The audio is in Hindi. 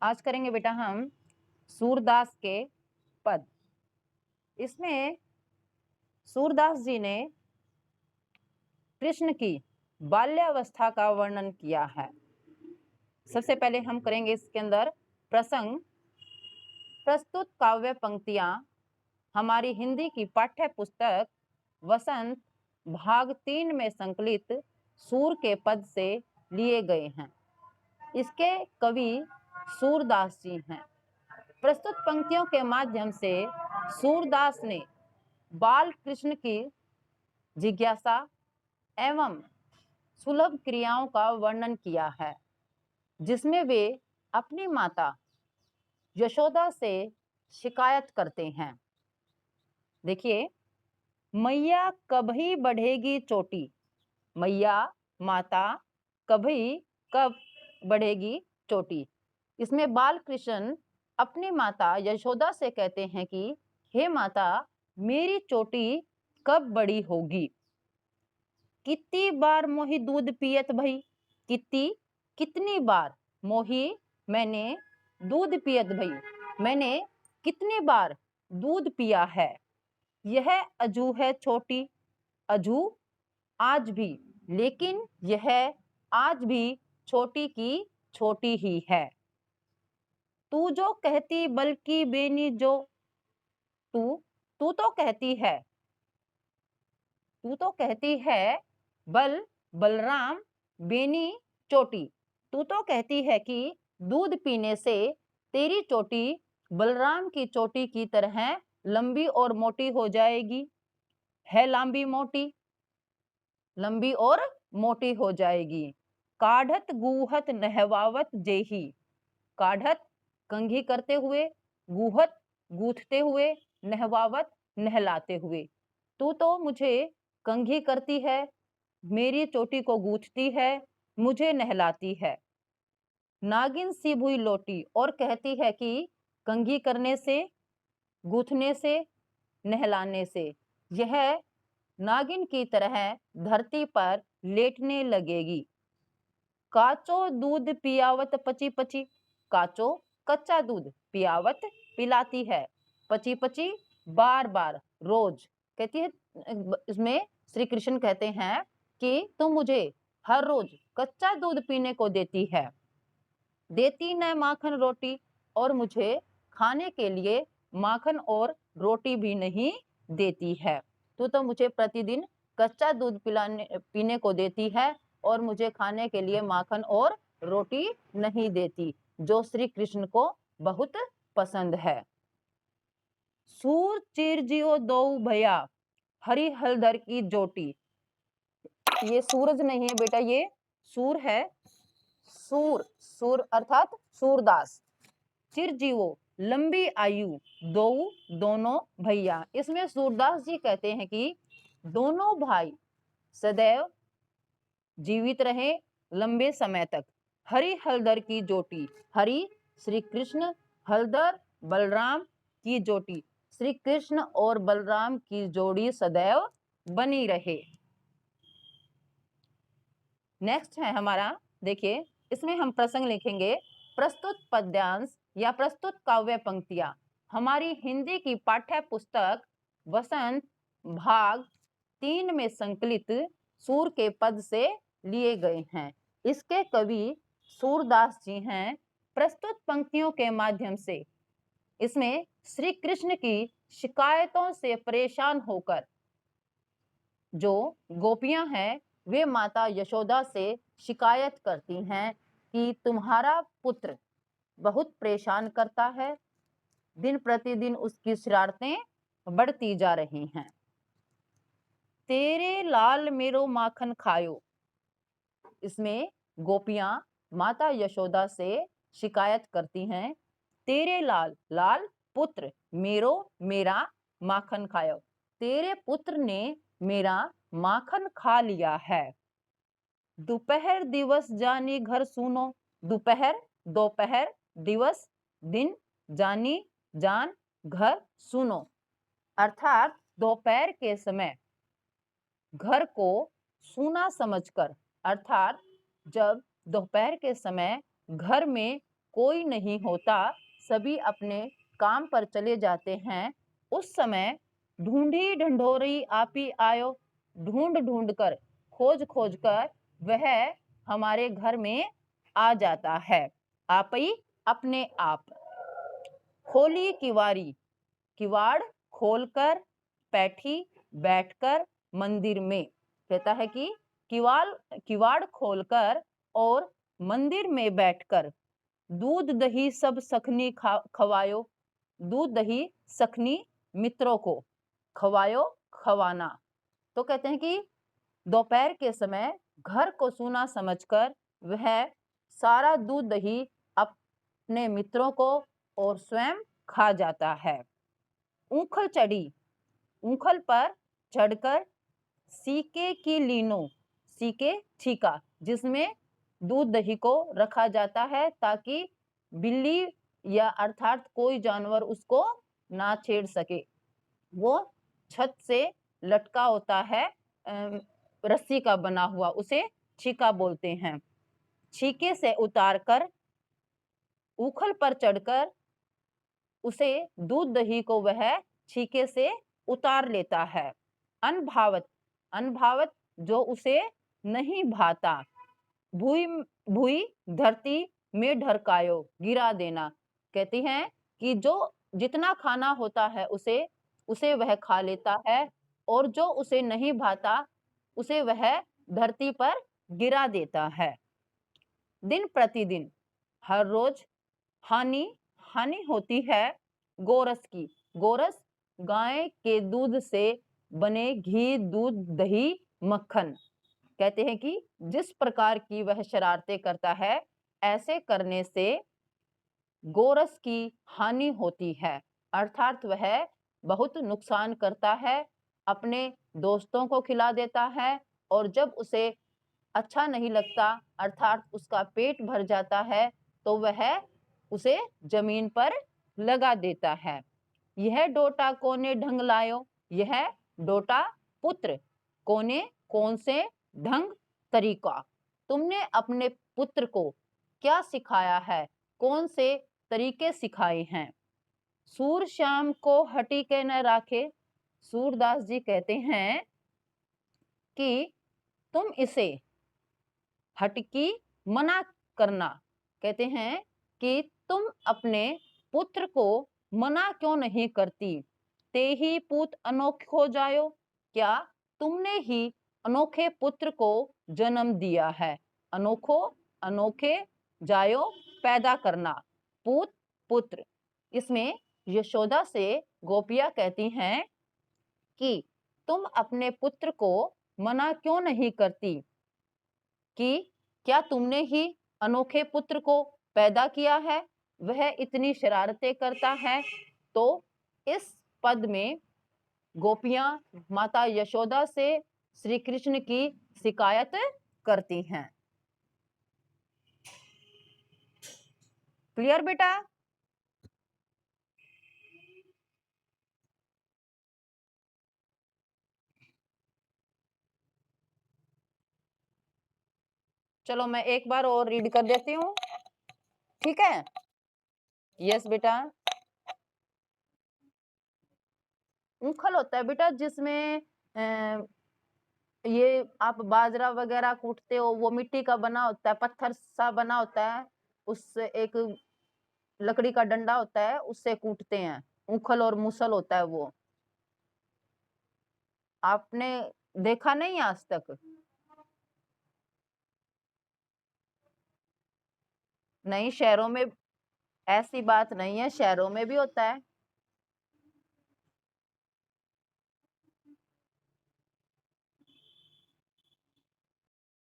आज करेंगे बेटा हम सूरदास के पद। इसमें सूरदास जी ने कृष्ण की बाल्यावस्था का वर्णन किया है। सबसे पहले हम करेंगे इसके अंदर प्रसंग। प्रस्तुत काव्य पंक्तियां हमारी हिंदी की पाठ्य पुस्तक वसंत भाग 3 में संकलित सूर के पद से लिए गए हैं। इसके कवि सूरदास जी हैं। प्रस्तुत पंक्तियों के माध्यम से सूरदास ने बाल कृष्ण की जिज्ञासा एवं सुलभ क्रियाओं का वर्णन किया है, जिसमें वे अपनी माता यशोदा से शिकायत करते हैं। देखिए, मैया कभी बढ़ेगी चोटी, मैया माता कभी कब बढ़ेगी चोटी। इसमें बाल कृष्ण अपनी माता यशोदा से कहते हैं कि हे माता, मेरी चोटी कब बड़ी होगी। कितनी बार मोही दूध पियत भई, कितनी बार मोही मैंने दूध पियत भई, मैंने कितनी बार दूध पिया है। यह अजू है छोटी, अजू आज भी, लेकिन यह आज भी छोटी की छोटी ही है। तू जो कहती बल्कि बेनी जो, तू तू तो कहती है, तू तो कहती है बलराम बेनी चोटी। तू तो कहती है कि दूध पीने से तेरी चोटी बलराम की चोटी की तरह लंबी और मोटी हो जाएगी। है लंबी मोटी, लंबी और मोटी हो जाएगी। काढ़त गूहत नहवावत जेही, काढ़त कंघी करते हुए, गूहत गूथते हुए, नहवावत नहलाते हुए। तू तो मुझे कंघी करती है, मेरी चोटी को गूथती है, मुझे नहलाती है। नागिन सी भुई लोटी, और कहती है कि कंघी करने से, गूथने से, नहलाने से यह नागिन की तरह धरती पर लेटने लगेगी। काचो दूध पियावत पची पची, काचो कच्चा दूध पियावत पिलाती है, पची पची बार बार रोज कहती है। इसमें श्री कृष्ण कहते हैं कि तुम मुझे हर रोज कच्चा दूध पीने को देती है, देती न माखन रोटी, और मुझे खाने के लिए माखन और रोटी भी नहीं देती है। तो मुझे प्रतिदिन कच्चा दूध पीने को देती है और मुझे खाने के लिए माखन और रोटी नहीं देती, जो श्री कृष्ण को बहुत पसंद है। सूर चिरजियो दो भैया, हरी हलदर की जोटी। ये सूरज नहीं है बेटा, ये सूर है। सूर अर्थात सूरदास। चिरजीवो लंबी आयु, दो दोनों भैया। इसमें सूरदास जी कहते हैं कि दोनों भाई सदैव जीवित रहे लंबे समय तक। हरि हलदर की जोटी, हरि श्री कृष्ण, हलदर बलराम की जोटी, श्री कृष्ण और बलराम की जोड़ी सदैव बनी रहे। नेक्स्ट है हमारा, देखिए इसमें हम प्रसंग लिखेंगे। प्रस्तुत पद्यांश या प्रस्तुत काव्य पंक्तियां हमारी हिंदी की पाठ्य पुस्तक वसंत भाग 3 में संकलित सूर के पद से लिए गए हैं। इसके कवि सूरदास जी हैं। प्रस्तुत पंक्तियों के माध्यम से इसमें श्री कृष्ण की शिकायतों से परेशान होकर जो गोपियां हैं वे माता यशोदा से शिकायत करती हैं कि तुम्हारा पुत्र बहुत परेशान करता है, दिन प्रतिदिन उसकी शरारतें बढ़ती जा रही हैं। तेरे लाल मेरो माखन खायो, इसमें गोपियां माता यशोदा से शिकायत करती हैं। तेरे लाल, लाल पुत्र, मेरो मेरा, माखन खायो, तेरे पुत्र ने मेरा माखन खा लिया है। दोपहर दिवस जानी घर सुनो, दोपहर दोपहर, दिवस दिन, जानी जान, घर सुनो, अर्थात दोपहर के समय घर को सूना समझकर, अर्थात जब दोपहर के समय घर में कोई नहीं होता, सभी अपने काम पर चले जाते हैं। उस समय ढूंढी ढंढोरी आपी आयो, ढूंढ ढूंढ कर, खोज खोज कर वह हमारे घर में आ जाता है। आप ही अपने आप। खोली किवारी, किवाड़ खोलकर, बैठी बैठकर मंदिर में। कहता है कि किवाड़ खोलकर और मंदिर में बैठकर दूध दही सब सखनी खवायो। दूध दही सखनी मित्रों को, खवायो खवाना। तो कहते हैं कि दोपहर के समय घर को सूना समझकर वह सारा दूध दही अपने मित्रों को और स्वयं खा जाता है। ऊखल चढ़ी, ऊखल पर चढ़कर सीके की लीनो, सीके छीका, जिसमें दूध दही को रखा जाता है ताकि बिल्ली या अर्थात कोई जानवर उसको ना छेड़ सके। वो छत से लटका होता है, रस्सी का बना हुआ, उसे छीका बोलते हैं। छीके से उतारकर ऊखल पर चढ़कर उसे दूध दही को वह छीके से उतार लेता है। अनभावत, अनभावत जो उसे नहीं भाता। भूई भूई धरती में ढरकायो, गिरा देना। कहती हैं कि जो जितना खाना होता है उसे वह खा लेता है और जो उसे नहीं भाता उसे वह धरती पर गिरा देता है। दिन प्रतिदिन, हर रोज हानि हानि होती है गोरस की। गोरस गाय के दूध से बने घी, दूध, दही, मक्खन। कहते हैं कि जिस प्रकार की वह शरारतें करता है, ऐसे करने से गोरस की हानि होती है, अर्थात वह बहुत नुकसान करता है, अपने दोस्तों को खिला देता है और जब उसे अच्छा नहीं लगता अर्थात उसका पेट भर जाता है तो वह उसे जमीन पर लगा देता है। यह डोटा कोने ढंग लायो, यह डोटा पुत्र कोने कौन से ढंग तरीका, तुमने अपने पुत्र को क्या सिखाया है, कौन से तरीके सिखाए हैं। सूर श्याम को हटी के न राखे, सूरदास जी कहते हैं कि तुम इसे हटकी मना करना। कहते हैं कि तुम अपने पुत्र को मना क्यों नहीं करती। ते ही पूत अनोखो जायो, क्या तुमने ही अनोखे पुत्र को जन्म दिया है। अनोखो, अनोखे, जायो पैदा करना, पूत पुत्र। इसमें यशोदा से गोपियां कहती हैं कि तुम अपने पुत्र को मना क्यों नहीं करती कि क्या तुमने ही अनोखे पुत्र को पैदा किया है, वह इतनी शरारतें करता है। तो इस पद में गोपियां माता यशोदा से श्री कृष्ण की शिकायत करती हैं। क्लियर बेटा? चलो मैं एक बार और रीड कर देती हूँ, ठीक है? यस बेटा। ऊखल होता है बेटा जिसमें ये आप बाजरा वगैरह कूटते हो, वो मिट्टी का बना होता है, पत्थर सा बना होता है, उससे एक लकड़ी का डंडा होता है, उससे कूटते हैं। ऊखल और मूसल होता है वो। आपने देखा नहीं आज तक? नहीं, शहरों में ऐसी बात नहीं है, शहरों में भी होता है।